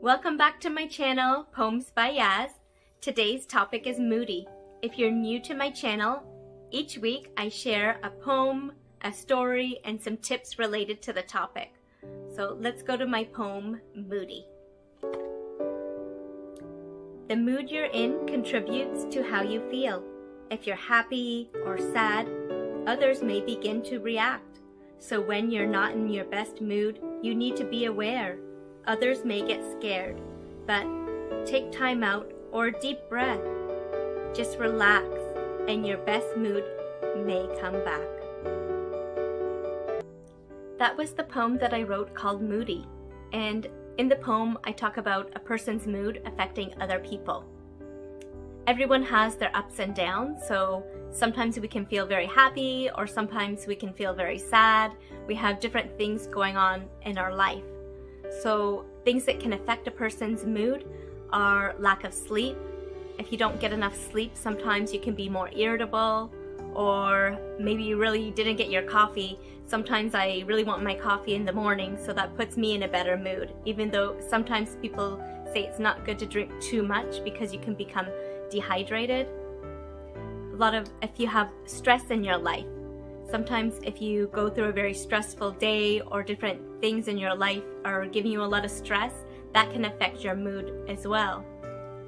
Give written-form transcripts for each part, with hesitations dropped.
Welcome back to my channel, Poems by Yas. Today's topic is Moody. If you're new to my channel, each week I share a poem, a story, and some tips related to the topic. So let's go to my poem, Moody. The mood you're in contributes to how you feel. If you're happy or sad, others may begin to react. So when you're not in your best mood, you need to be aware. Others may get scared, but take time out or a deep breath. Just relax and your best mood may come back. That was the poem that I wrote called Moody. And in the poem, I talk about a person's mood affecting other people. Everyone has their ups and downs, so sometimes we can feel very happy or sometimes we can feel very sad. We have different things going on in our life. So things that can affect a person's mood are lack of sleep. If you don't get enough sleep, sometimes you can be more irritable, or maybe you really didn't get your coffee. Sometimes I really want my coffee in the morning, so that puts me in a better mood, even though sometimes people say it's not good to drink too much because you can become dehydrated. If you have stress in your life, sometimes if you go through a very stressful day or different things in your life are giving you a lot of stress, that can affect your mood as well.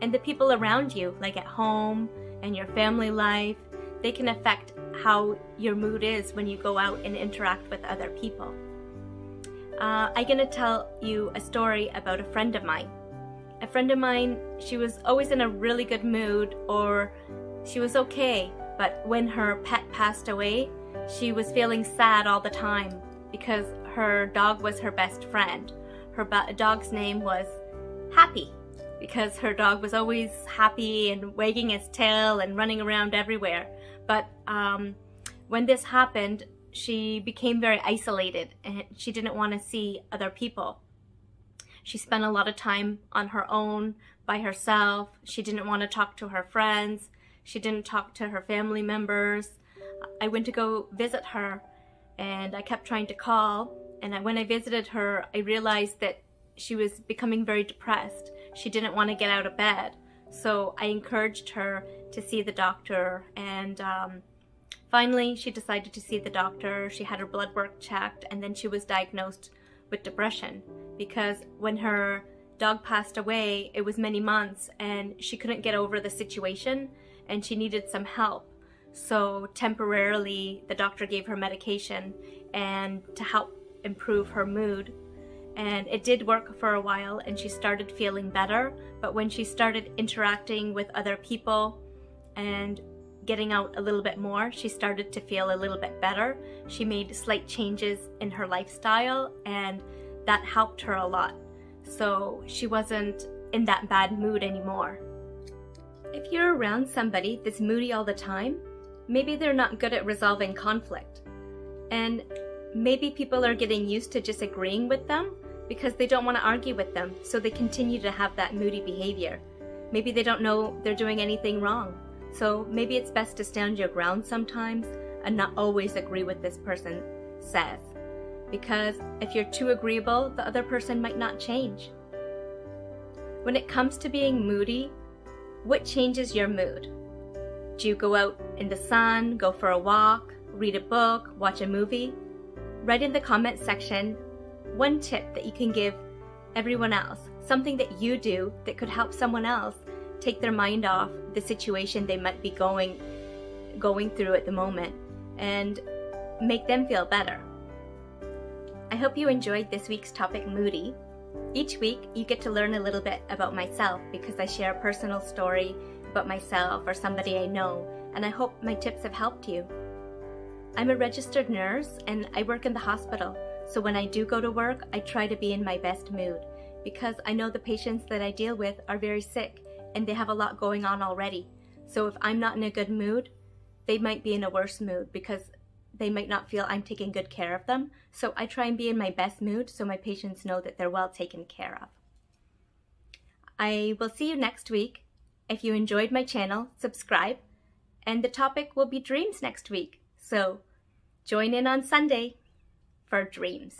And the people around you, like at home and your family life, they can affect how your mood is when you go out and interact with other people. I'm going to tell you a story about a friend of mine. A friend of mine, she was always in a really good mood, or she was okay, but when her pet passed away, she was feeling sad all the time because her dog was her best friend. Her dog's name was Happy because her dog was always happy and wagging his tail and running around everywhere. But when this happened, she became very isolated and she didn't want to see other people. She spent a lot of time on her own, by herself. She didn't want to talk to her friends. She didn't talk to her family members. I went to go visit her and I kept trying to call, and when I visited her, I realized that she was becoming very depressed. She didn't want to get out of bed. So I encouraged her to see the doctor, and finally she decided to see the doctor. She had her blood work checked, and then she was diagnosed with depression because when her dog passed away, it was many months and she couldn't get over the situation and she needed some help. So temporarily the doctor gave her medication and to help improve her mood, and it did work for a while and she started feeling better. But when she started interacting with other people and getting out a little bit more, she started to feel a little bit better. She made slight changes in her lifestyle and that helped her a lot. So she wasn't in that bad mood anymore. If you're around somebody that's moody all the time, maybe they're not good at resolving conflict. And maybe people are getting used to just agreeing with them because they don't want to argue with them, so they continue to have that moody behavior. Maybe they don't know they're doing anything wrong. So maybe it's best to stand your ground sometimes and not always agree with this person says. Because if you're too agreeable, the other person might not change. When it comes to being moody, what changes your mood? Do you go out in the sun, go for a walk, read a book, watch a movie? Write in the comment section one tip that you can give everyone else, something that you do that could help someone else take their mind off the situation they might be going through at the moment and make them feel better. I hope you enjoyed this week's topic, Moody. Each week you get to learn a little bit about myself because I share a personal story about myself or somebody I know, and I hope my tips have helped you. I'm a registered nurse and I work in the hospital, so when I do go to work, I try to be in my best mood because I know the patients that I deal with are very sick and they have a lot going on already. So if I'm not in a good mood, they might be in a worse mood because they might not feel I'm taking good care of them. So I try and be in my best mood so my patients know that they're well taken care of. I will see you next week. If you enjoyed my channel, subscribe, and the topic will be dreams next week. So join in on Sunday for dreams.